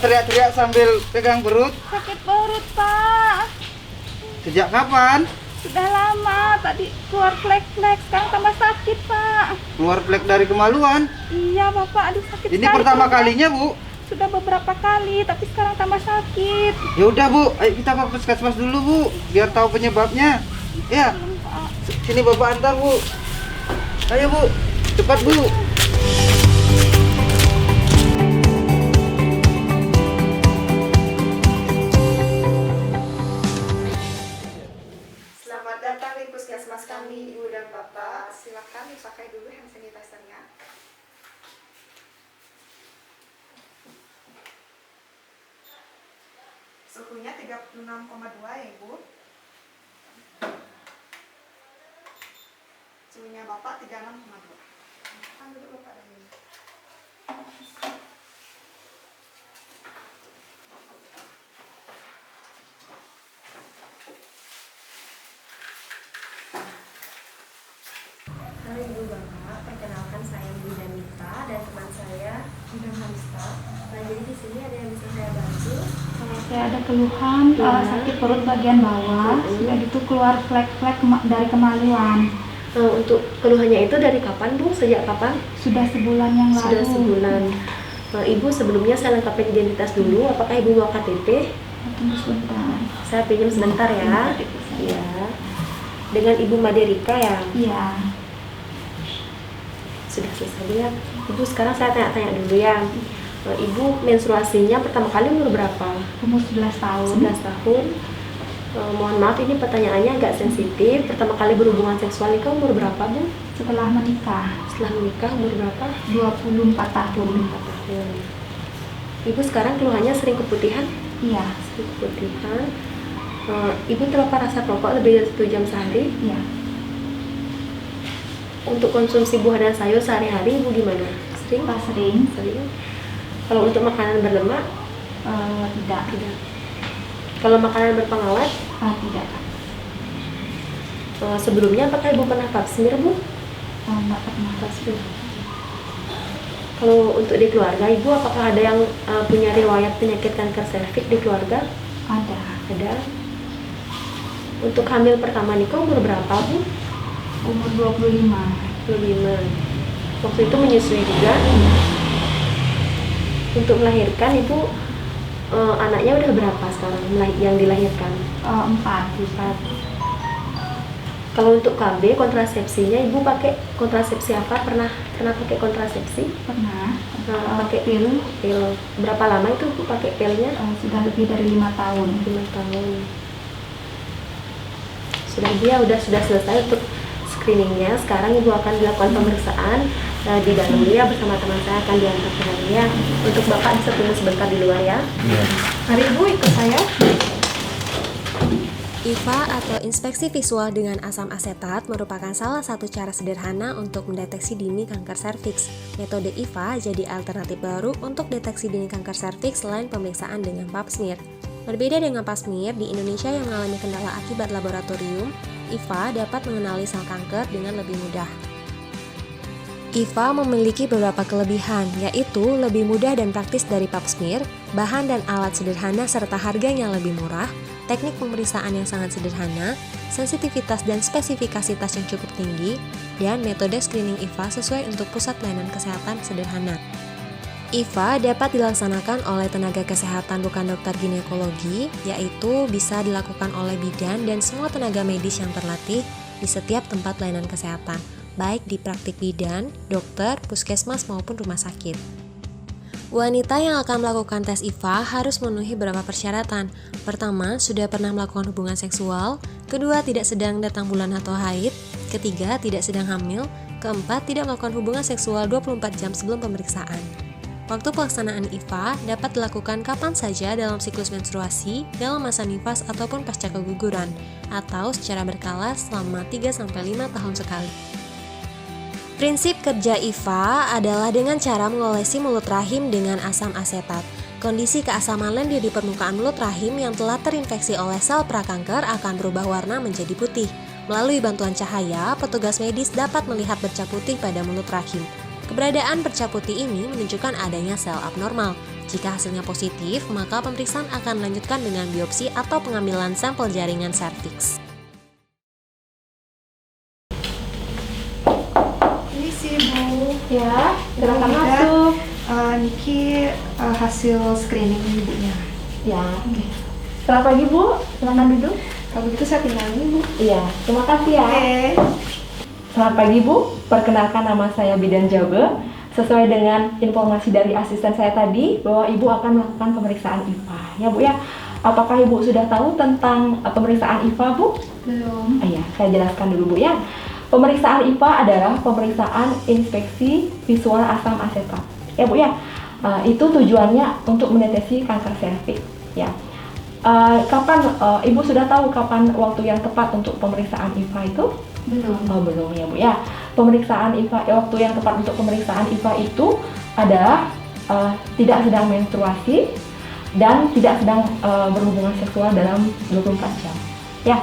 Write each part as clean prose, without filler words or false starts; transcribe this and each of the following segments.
teriak-teriak sambil pegang perut? Sakit perut, Pak. Sejak kapan? Sudah lama, tadi keluar flek-flek, sekarang tambah sakit, Pak. Keluar flek dari kemaluan? Iya, Bapak, aduh sakit Ini sekali, pertama Pak. kalinya, Bu? Sudah beberapa kali, tapi sekarang tambah sakit. Ya udah, Bu. Ayo kita ke puskesmas dulu, Bu. Biar tahu penyebabnya. Ya. Pak. Sini Bapak antar, Bu. Ayo, Bu. Cepat, Bu. Selamat datang di puskesmas kami, Ibu dan Bapak. Silakan dipakai dulu hand sanitizer-nya. Suhunya 36,2 ya, Ibu. Suhunya Bapak 36,2. Makan dulu Bapak dan Ibu. Halo Ibu Bapak, perkenalkan saya Bu Danita dan teman saya Bunda Hamsta. Nah, jadi di sini ada yang bisa saya bantu. Saya ada keluhan sakit perut bagian bawah, sudah itu keluar flek-flek dari kemaluan. Untuk keluhannya itu dari kapan Bu? Sejak kapan? Sudah sebulan yang lalu. Sudah sebulan. Ibu sebelumnya saya lengkapin identitas dulu. Apakah Ibu mau KTP? Tunggu sebentar. Saya pinjam sebentar ya. Iya. Dengan Ibu Maderika ya. Iya. Sudah selesai lihat. Ibu sekarang saya tanya-tanya dulu ya. Ibu menstruasinya pertama kali umur berapa? Umur 11 tahun. 11 tahun. Mohon maaf ini pertanyaannya agak sensitif. Pertama kali berhubungan seksual nikah umur berapa, Bu? Setelah menikah. Setelah menikah umur berapa? 24 tahun. 4 tahun. Ibu sekarang keluhannya sering keputihan? Iya. Sering keputihan. Ibu terpapar asap rokok lebih dari 1 jam sehari? Iya. Untuk konsumsi buah dan sayur sehari-hari Ibu gimana? Sering? Pas sering. Sering. Kalau untuk makanan berlemak? Tidak. Tidak. Kalau makanan berpengawet? Tidak. Sebelumnya apakah Ibu pernah pap smear, Bu? Enggak pernah. Pap smear. Kalau untuk di keluarga Ibu, apakah ada yang punya riwayat penyakit kanker serviks di keluarga? Ada. Ada. Untuk hamil pertama nikah umur berapa, Bu? Umur 25. 25. Waktu itu menyusui juga. Untuk melahirkan Ibu, anaknya udah berapa sekarang yang dilahirkan? 4. Kalau untuk KB kontrasepsinya Ibu pakai kontrasepsi apa? Pernah pakai kontrasepsi? Pernah. Pakai Pil. Berapa lama itu Bu pakai pilnya? Sudah lebih dari 5 tahun. 5 tahun. Sudah selesai untuk screeningnya. Sekarang Ibu akan dilakukan pemeriksaan di dalam dulu ya, bersama teman saya akan diantar ke dalam ya. Untuk Bapak bisa tunggu sebentar di luar ya. Mari Ibu ikut saya. IVA atau inspeksi visual dengan asam asetat merupakan salah satu cara sederhana untuk mendeteksi dini kanker serviks. Metode IVA jadi alternatif baru untuk deteksi dini kanker serviks selain pemeriksaan dengan pap smear. Berbeda dengan pap smear, di Indonesia yang mengalami kendala akibat laboratorium, IVA dapat mengenali sel kanker dengan lebih mudah. IVA memiliki beberapa kelebihan, yaitu lebih mudah dan praktis dari pap smear, bahan dan alat sederhana serta harganya lebih murah, teknik pemeriksaan yang sangat sederhana, sensitivitas dan spesifikasitas yang cukup tinggi, dan metode screening IVA sesuai untuk pusat pelayanan kesehatan sederhana. IVA dapat dilaksanakan oleh tenaga kesehatan bukan dokter ginekologi, yaitu bisa dilakukan oleh bidan dan semua tenaga medis yang terlatih di setiap tempat pelayanan kesehatan, baik di praktik bidan, dokter, puskesmas maupun rumah sakit. Wanita yang akan melakukan tes IVA harus memenuhi beberapa persyaratan. Pertama, sudah pernah melakukan hubungan seksual. Kedua, tidak sedang datang bulan atau haid. Ketiga, tidak sedang hamil. Keempat, tidak melakukan hubungan seksual 24 jam sebelum pemeriksaan. Waktu pelaksanaan IVA dapat dilakukan kapan saja dalam siklus menstruasi, dalam masa nifas ataupun pasca keguguran, atau secara berkala selama 3-5 tahun sekali. Prinsip kerja IVA adalah dengan cara mengolesi mulut rahim dengan asam asetat. Kondisi keasaman lendir di permukaan mulut rahim yang telah terinfeksi oleh sel prakanker akan berubah warna menjadi putih. Melalui bantuan cahaya, petugas medis dapat melihat bercak putih pada mulut rahim. Keberadaan bercak putih ini menunjukkan adanya sel abnormal. Jika hasilnya positif, maka pemeriksaan akan dilanjutkan dengan biopsi atau pengambilan sampel jaringan serviks. Ini sih Bu. Ya, silakan Bu Ida, masuk. Niki hasil screening ibunya. Ya, oke. Selamat pagi Bu, silakan duduk. Kalau begitu saya tinggal ini Bu. Iya, terima kasih ya. Oke. Selamat pagi Bu, perkenalkan nama saya Bidan Jabe. Sesuai dengan informasi dari asisten saya tadi, bahwa Ibu akan melakukan pemeriksaan IPA. Ya Bu ya, apakah Ibu sudah tahu tentang pemeriksaan IPA Bu? Belum. Iya, saya jelaskan dulu Bu ya. Pemeriksaan IPA adalah pemeriksaan inspeksi visual asam asetat. Ya Bu ya, itu tujuannya untuk mendeteksi kanker serviks. Ya. Kapan Ibu sudah tahu kapan waktu yang tepat untuk pemeriksaan IPA itu? Belum. Oh belum ya Bu ya. Pemeriksaan IPA, waktu yang tepat untuk pemeriksaan IPA itu adalah tidak sedang menstruasi dan tidak sedang berhubungan seksual dalam 24 jam. Ya,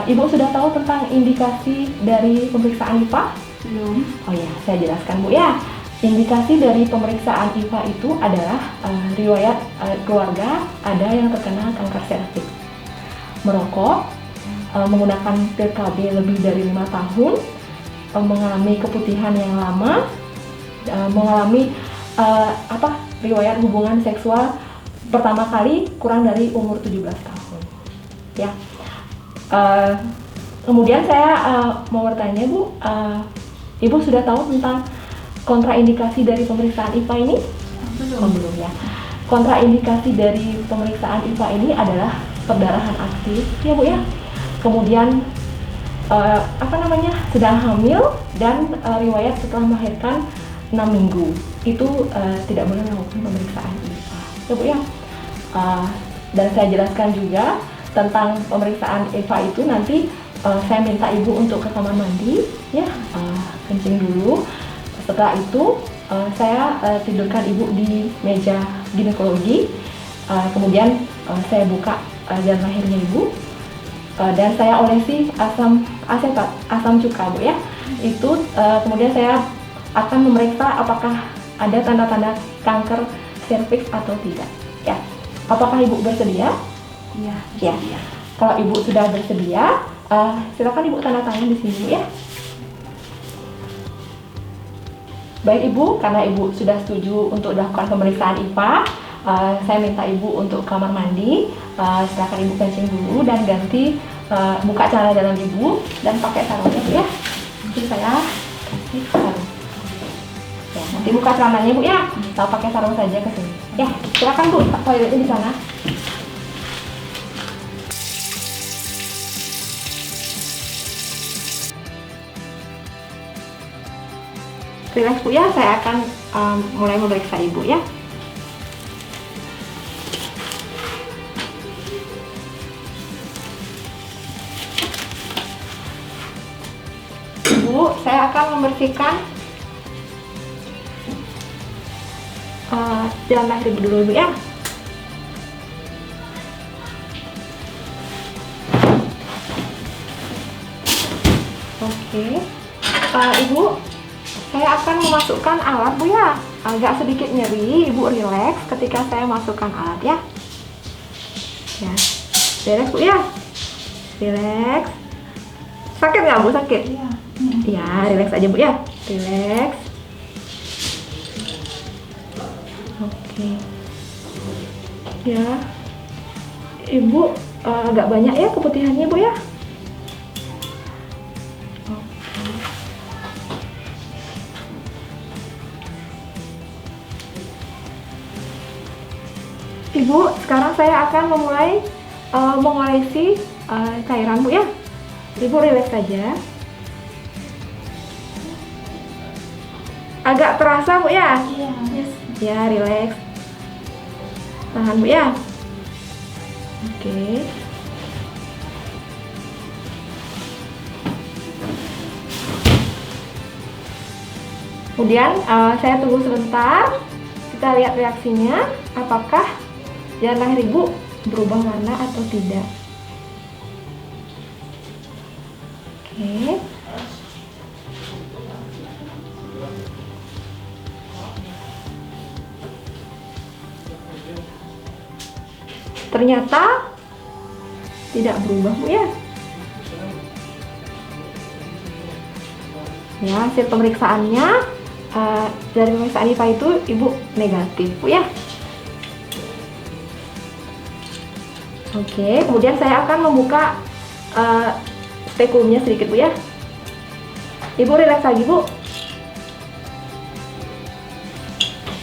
Ibu sudah tahu tentang indikasi dari pemeriksaan IPA? Belum. Oh ya, saya jelaskan Bu ya. Indikasi dari pemeriksaan IPA itu adalah riwayat keluarga ada yang terkena kanker serviks, merokok, menggunakan pil KB lebih dari 5 tahun, mengalami keputihan yang lama, mengalami riwayat hubungan seksual pertama kali kurang dari umur 17 tahun. Ya. Kemudian saya mau bertanya Bu, Ibu sudah tahu tentang kontraindikasi dari pemeriksaan IPA ini? Belum. Oh, belum ya. Kontraindikasi dari pemeriksaan IPA ini adalah perdarahan aktif, ya Bu ya. Kemudian sedang hamil dan riwayat setelah melahirkan 6 minggu. Itu tidak boleh melakukan pemeriksaan IPA, ya Bu ya. Dan saya jelaskan juga tentang pemeriksaan IPA itu nanti saya minta Ibu untuk ke kamar mandi, ya, kencing dulu. Setelah itu saya tidurkan Ibu di meja ginekologi, kemudian saya buka jalan lahirnya Ibu, dan saya olesi asam asetat, asam cuka Bu ya. Itu kemudian saya akan memeriksa apakah ada tanda-tanda kanker serviks atau tidak. Ya, apakah Ibu bersedia? Iya. Ya. Kalau Ibu sudah bersedia, silakan Ibu tanda tangan di sini Bu ya. Baik Ibu, karena Ibu sudah setuju untuk dilakukan pemeriksaan IPA, saya minta Ibu untuk kamar mandi. Silakan Ibu kencing dulu dan ganti buka celana dalam Ibu dan pakai sarungnya Bu ya. Nanti saya kasih sarung. Ya, nanti buka celananya Bu ya. Atau pakai sarung saja ke sini. Ya, silakan Bu, toiletnya di sana. Relax Bu ya, saya akan mulai memeriksa Ibu ya. Ibu, saya akan membersihkan jalan lahir Ibu dulu Bu ya. Oke, Ibu, saya akan memasukkan alat Bu ya. Agak sedikit nyeri, Ibu relax ketika saya masukkan alat ya. Ya, relax Bu ya. Relax. Sakit nggak Bu? Sakit? Iya. Ya, relax aja Bu ya. Relax. Oke. Ya. Ibu agak banyak ya keputihannya Bu ya. Ibu, sekarang saya akan memulai mengolesi cairan Bu ya. Ibu relax saja. Agak terasa Bu ya? Iya. Yes. Ya, relax. Tahan Bu ya. Oke. Kemudian saya tunggu sebentar. Kita lihat reaksinya. Apakah jalan lahir Ibu berubah warna atau tidak? Oke. ternyata tidak berubah Bu ya. Ya, hasil pemeriksaannya dari pemeriksaan IPA itu Ibu negatif Bu ya. Oke, kemudian saya akan membuka spekulumnya sedikit Bu ya. Ibu rileks lagi Bu.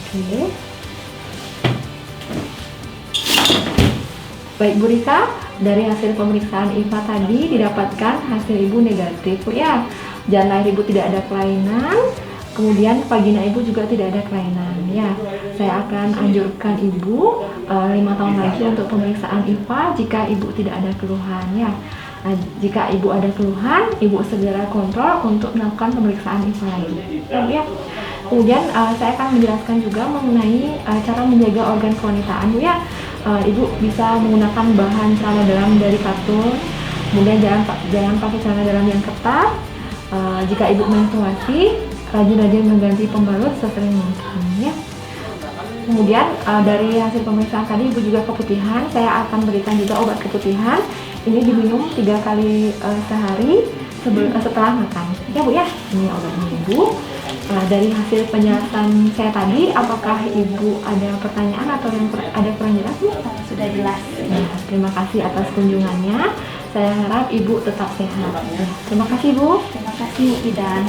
Oke. Baik Bu Rika, dari hasil pemeriksaan IPA tadi didapatkan hasil Ibu negatif Bu ya. Jalan lahir Ibu tidak ada kelainan, kemudian vagina Ibu juga tidak ada kelainan ya. Saya akan anjurkan Ibu 5 tahun lagi untuk pemeriksaan IPA jika Ibu tidak ada keluhan ya. Nah, jika Ibu ada keluhan, Ibu segera kontrol untuk melakukan pemeriksaan IPA lain ya Bu ya. Kemudian saya akan menjelaskan juga mengenai cara menjaga organ kewanitaan Bu ya. Ibu bisa menggunakan bahan celana dalam dari katun, kemudian jangan pakai celana dalam yang ketat. Jika Ibu menstruasi, rajin-rajin mengganti pembalut sesering mungkin ya. Kemudian dari hasil pemeriksaan tadi Ibu juga keputihan, saya akan berikan juga obat keputihan. Ini diminum 3 kali sehari setelah makan ya Bu ya. Ini obatnya Ibu. Dari hasil penjelasan saya tadi, apakah Ibu ada pertanyaan atau yang ada kurang jelas Bu? Sudah jelas. Ya, terima kasih atas kunjungannya. Saya harap Ibu tetap sehat. Terima kasih Bu. Terima kasih Idan.